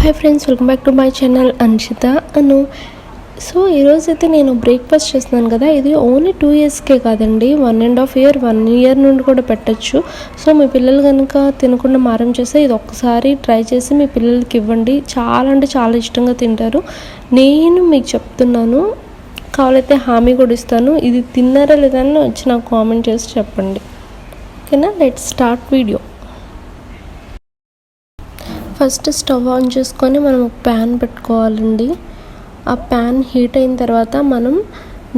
Hi friends, welcome back to my channel Anshita Anu. So ఈరోజైతే నేను breakfast చేస్తున్నాను కదా. ఇది ఓన్లీ 2 ఇయర్స్కే కాదండి, 1.5 ఇయర్ 1 ఇయర్ నుండి కూడా పెట్టచ్చు. సో మీ పిల్లలు కనుక తినకుండా మారం చేస్తే ఇది ఒక్కసారి ట్రై చేసి మీ పిల్లలకి ఇవ్వండి. చాలా అంటే చాలా ఇష్టంగా తింటారు. నేను మీకు చెప్తున్నాను, కావాలైతే హామీ కూడా ఇస్తాను. ఇది తిన్నారా లేదా అని వచ్చి నాకు కామెంట్ చేసి చెప్పండి. ఓకేనా, let's start video. First stove on చేసుకొని మనం ఒక ప్యాన్ పెట్టుకోవాలండి. ఆ ప్యాన్ హీట్ అయిన తర్వాత మనం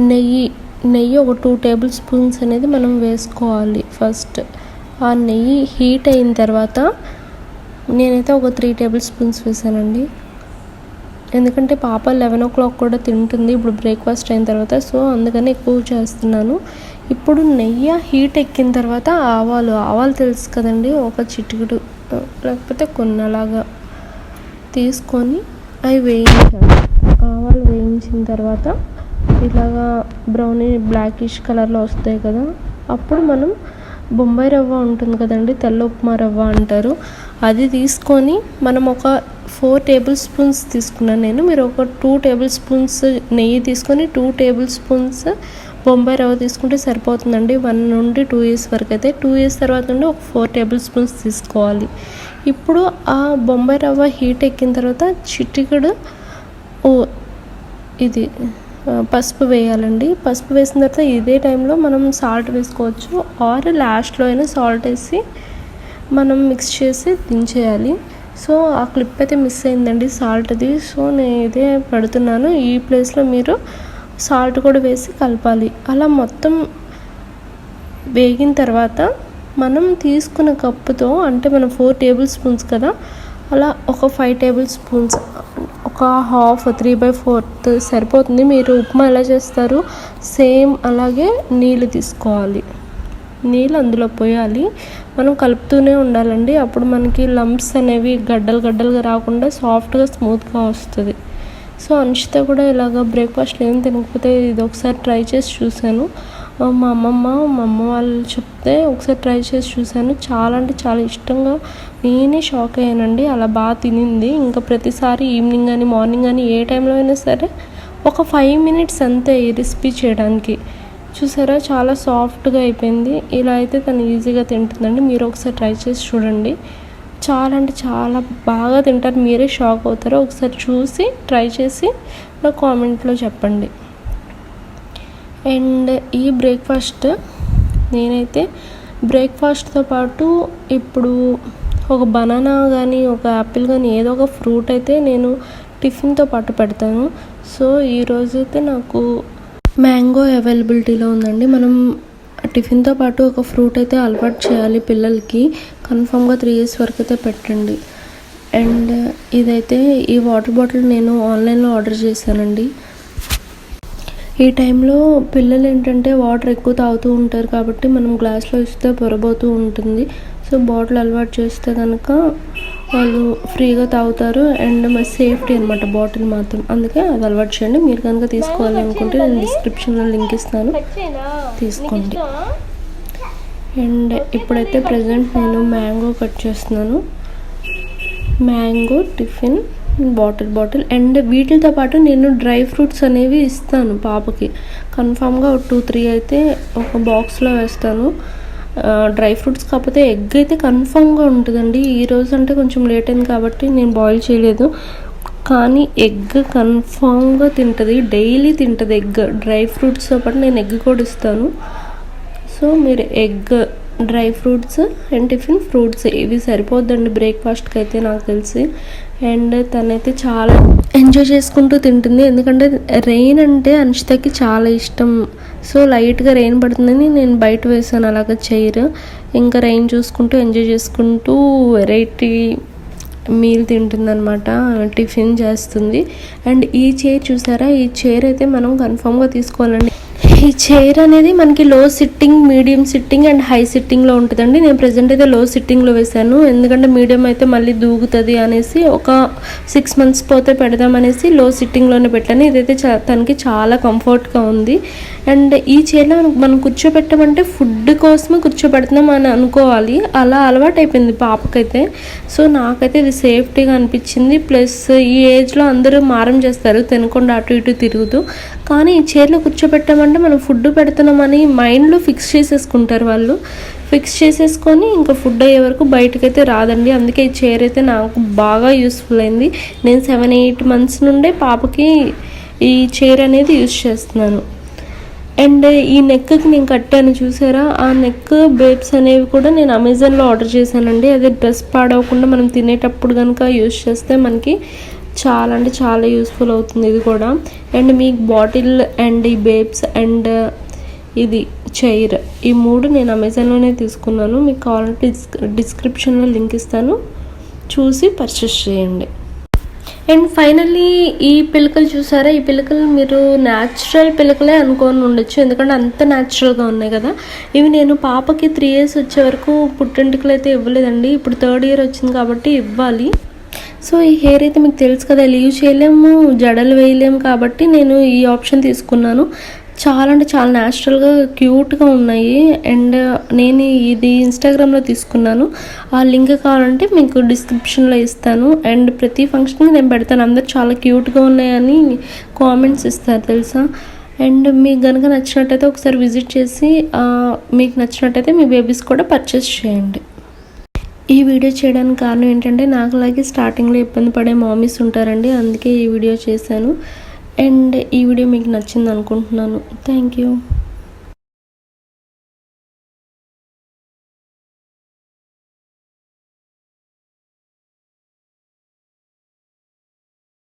నెయ్యి ఒక 2 టేబుల్ స్పూన్స్ అనేది మనం వేసుకోవాలి. ఫస్ట్ ఆ నెయ్యి హీట్ అయిన తర్వాత నేనైతే ఒక 3 టేబుల్ స్పూన్స్ వేసానండి. ఎందుకంటే పాప 11 o'clock కూడా తింటుంది ఇప్పుడు బ్రేక్ఫాస్ట్ అయిన తర్వాత. సో అందుకని ఎక్కువ చేస్తున్నాను. ఇప్పుడు నెయ్యి హీట్ ఎక్కిన తర్వాత ఆవాలు తెలుసు కదండి, ఒక చిటికెడు లేకపోతే కొన్నలాగా తీసుకొని అవి వేయించాలి. ఆవాలు వేయించిన తర్వాత ఇలాగా బ్రౌనీ బ్లాకిష్ కలర్లో వస్తాయి కదా, అప్పుడు మనం బొంబాయి రవ్వ ఉంటుంది కదండి, తెల్ల ఉప్మా రవ్వ అంటారు, అది తీసుకొని మనం ఒక 4 టేబుల్ స్పూన్స్ తీసుకున్నాను నేను. మీరు ఒక 2 టేబుల్ స్పూన్స్ నెయ్యి తీసుకొని 2 టేబుల్ స్పూన్స్ బొంబాయి రవ్వ తీసుకుంటే సరిపోతుందండి. 1 నుండి 2 ఇయర్స్ వరకు అయితే. 2 ఇయర్స్ తర్వాత నుండి ఒక 4 టేబుల్ స్పూన్స్ తీసుకోవాలి. ఇప్పుడు ఆ బొంబాయి రవ్వ హీట్ ఎక్కిన తర్వాత చిటికెడు ఇది పసుపు వేయాలండి. పసుపు వేసిన తర్వాత ఇదే టైంలో మనం సాల్ట్ వేసుకోవచ్చు, ఆర్ లాస్ట్లో అయినా సాల్ట్ వేసి మనం మిక్స్ చేసి దించేయాలి. సో ఆ క్లిప్ అయితే మిస్ అయిందండి సాల్ట్ది, సో నేను ఇదే పెడుతున్నాను. ఈ ప్లేస్లో మీరు సాల్ట్ కూడా వేసి కలపాలి. అలా మొత్తం వేగిన తర్వాత మనం తీసుకున్న కప్పుతో, అంటే మనం 4 టేబుల్ స్పూన్స్ కదా, అలా ఒక 5 టేబుల్ స్పూన్స్, ఒక హాఫ్ 3/4 సరిపోతుంది. మీరు ఉప్మా ఎలా చేస్తారు సేమ్ అలాగే నీళ్ళు తీసుకోవాలి. నీళ్ళు అందులో పోయాలి. మనం కలుపుతూనే ఉండాలండి. అప్పుడు మనకి లంప్స్ అనేవి గడ్డలుగా రాకుండా సాఫ్ట్గా స్మూత్గా వస్తుంది. సో అన్షిత కూడా ఇలాగ బ్రేక్ఫాస్ట్ ఏం తినకపోతే ఇది ఒకసారి ట్రై చేసి చూశాను. మా అమ్మ వాళ్ళు చెప్తే ఒకసారి ట్రై చేసి చూశాను. చాలా అంటే చాలా ఇష్టంగా, నేనే షాక్ అయ్యానండి. అలా బాగా తినింది. ఇంకా ప్రతిసారి ఈవినింగ్ కానీ మార్నింగ్ కానీ ఏ టైంలో అయినా సరే ఒక 5 minutes అంతే ఈ రెసిపీ చేయడానికి. చూసారా, చాలా సాఫ్ట్గా అయిపోయింది. ఇలా అయితే తను ఈజీగా తింటుందండి. మీరు ఒకసారి ట్రై చేసి చూడండి. చాలా అంటే చాలా బాగా తింటారు, మీరే షాక్ అవుతారు. ఒకసారి చూసి ట్రై చేసి నా కామెంట్లో చెప్పండి. అండ్ ఈ బ్రేక్ఫాస్ట్ నేనైతే బ్రేక్ఫాస్ట్తో పాటు ఇప్పుడు ఒక బనానా కానీ ఒక యాపిల్ కానీ ఏదో ఒక ఫ్రూట్ అయితే నేను టిఫిన్తో పాటు పెడతాను. సో ఈరోజు అయితే నాకు మ్యాంగో అవైలబిలిటీలో ఉందండి. మనం టిఫిన్తో పాటు ఒక ఫ్రూట్ అయితే అలవాటు చేయాలి పిల్లలకి. కన్ఫామ్గా 3 years వరకు అయితే పెట్టండి. అండ్ ఇదైతే ఈ వాటర్ బాటిల్ నేను ఆన్లైన్లో ఆర్డర్ చేశానండి. ఈ టైంలో పిల్లలు ఏంటంటే వాటర్ ఎక్కువ తాగుతూ ఉంటారు కాబట్టి మనం గ్లాస్లో ఇస్తే పొరబోతూ ఉంటుంది. సో బాటిల్ అలవాటు చేస్తే కనుక వాళ్ళు ఫ్రీగా తాగుతారు. అండ్ మరి సేఫ్టీ అనమాట బాటిల్ మాత్రం. అందుకే అది అలవాటు చేయండి. మీరు కనుక తీసుకోవాలి అనుకుంటే నేను డిస్క్రిప్షన్లో లింక్ ఇస్తాను, తీసుకోండి. అండ్ ఇప్పుడైతే ప్రజెంట్ నేను మ్యాంగో కట్ చేస్తున్నాను. మ్యాంగో టిఫిన్ బాటిల్ అండ్ వీటితో పాటు నేను డ్రై ఫ్రూట్స్ అనేవి ఇస్తాను పాపకి. కన్ఫామ్గా 2-3 అయితే ఒక బాక్స్లో వేస్తాను. డ్రై ఫ్రూట్స్ కాకపోతే ఎగ్ అయితే కన్ఫామ్గా ఉంటుందండి. ఈరోజు అంటే కొంచెం లేట్ అయింది కాబట్టి నేను బాయిల్ చేయలేదు, కానీ ఎగ్ కన్ఫామ్గా తింటుంది, డైలీ తింటుంది ఎగ్. డ్రై ఫ్రూట్స్తో పాటు నేను ఎగ్ కూడా ఇస్తాను. సో మీరు egg, dry fruits and tiffin fruits ఇవి సరిపోద్దండి బ్రేక్ఫాస్ట్కి అయితే నాకు తెలిసి. అండ్ తనైతే చాలా ఎంజాయ్ చేసుకుంటూ తింటుంది. ఎందుకంటే రెయిన్ అంటే అన్షితకి చాలా ఇష్టం. సో లైట్గా రెయిన్ పడుతుందని నేను బయట వేసాను అలాగ చైర్. ఇంకా రెయిన్ చూసుకుంటూ ఎంజాయ్ చేసుకుంటూ వెరైటీ మీల్ తింటుందన్నమాట, టిఫిన్ చేస్తుంది. అండ్ ఈ చైర్ చూసారా, ఈ చైర్ అయితే మనం కన్ఫామ్గా తీసుకోవాలండి. ఈ చైర్ అనేది మనకి low sitting, medium sitting and high సిట్టింగ్లో ఉంటుందండి. నేను ప్రజెంట్ అయితే లో సిట్టింగ్లో వేశాను, ఎందుకంటే మీడియం అయితే మళ్ళీ దూగుతుంది అనేసి ఒక 6 months పోతే పెడదామనేసి లో సిట్టింగ్లోనే పెట్టాను. ఇదైతే తనకి చాలా కంఫర్ట్గా ఉంది. అండ్ ఈ చైర్లో మనం కూర్చోబెట్టమంటే ఫుడ్ కోసమే కూర్చోబెడుతున్నాం అని అనుకోవాలి, అలా అలవాటు అయిపోయింది పాపకైతే. సో నాకైతే ఇది సేఫ్టీగా అనిపించింది. ప్లస్ ఈ ఏజ్లో అందరూ మారం చేస్తారు తినకుండా అటు ఇటు తిరుగుతూ, కానీ ఈ చైర్లో కూర్చోబెట్టామంటే మనం ఫుడ్ పెడుతున్నామని మైండ్లో ఫిక్స్ చేసేసుకుంటారు వాళ్ళు. ఫిక్స్ చేసేసుకొని ఇంకా ఫుడ్ అయ్యే వరకు బయటకైతే రాదండి. అందుకే ఈ చైర్ అయితే నాకు బాగా యూస్ఫుల్ అయింది. నేను 7-8 months నుండే పాపకి ఈ చైర్ అనేది యూస్ చేస్తున్నాను. అండ్ ఈ నెక్కి నేను కట్టాను చూసారా, ఆ నెక్ బేబ్స్ అనేవి కూడా నేను అమెజాన్లో ఆర్డర్ చేశానండి. అదే డ్రెస్ పాడవకుండా మనం తినేటప్పుడు కనుక యూస్ చేస్తే మనకి చాలా అంటే చాలా యూస్ఫుల్ అవుతుంది ఇది కూడా. అండ్ మీకు బాటిల్ అండ్ ఈ బేబ్స్ అండ్ ఇది చైర్, ఈ 3 నేను అమెజాన్లోనే తీసుకున్నాను. మీకు కావాలంటే డిస్క్రిప్షన్లో లింక్ ఇస్తాను, చూసి పర్చేస్ చేయండి. అండ్ ఫైనల్లీ ఈ పిలకలు చూసారా, ఈ పిలకలు మీరు న్యాచురల్ పిలకలే అనుకొని ఉండొచ్చు, ఎందుకంటే అంత న్యాచురల్గా ఉన్నాయి కదా. ఇవి నేను పాపకి 3 years వచ్చే వరకు పుట్టెంటుకలు అయితే ఇవ్వలేదండి. ఇప్పుడు 3rd year వచ్చింది కాబట్టి ఇవ్వాలి. సో ఈ హెయిర్ అయితే మీకు తెలుసు కదా, లీవ్ చేయలేము, జడలు వేయలేము, కాబట్టి నేను ఈ ఆప్షన్ తీసుకున్నాను. చాలా అంటే చాలా న్యాచురల్గా క్యూట్గా ఉన్నాయి. అండ్ నేను ఇది ఇన్స్టాగ్రామ్లో తీసుకున్నాను, ఆ లింక్ కావాలంటే మీకు డిస్క్రిప్షన్లో ఇస్తాను. అండ్ ప్రతి ఫంక్షన్కి నేను పెడతాను, అందరు చాలా క్యూట్గా ఉన్నాయని కామెంట్స్ ఇస్తారు తెలుసా. అండ్ మీకు కనుక నచ్చినట్టయితే ఒకసారి విజిట్ చేసి మీకు నచ్చినట్టయితే మీ బేబీస్ కూడా పర్చేస్ చేయండి. ఈ వీడియో చేయడానికి కారణం ఏంటంటే, నాకులాగే స్టార్టింగ్లో ఇబ్బంది పడే మామీస్ ఉంటారండి, అందుకే ఈ వీడియో చేశాను. అండ్ ఈ వీడియో మీకు నచ్చింది అనుకుంటున్నాను. Thank you.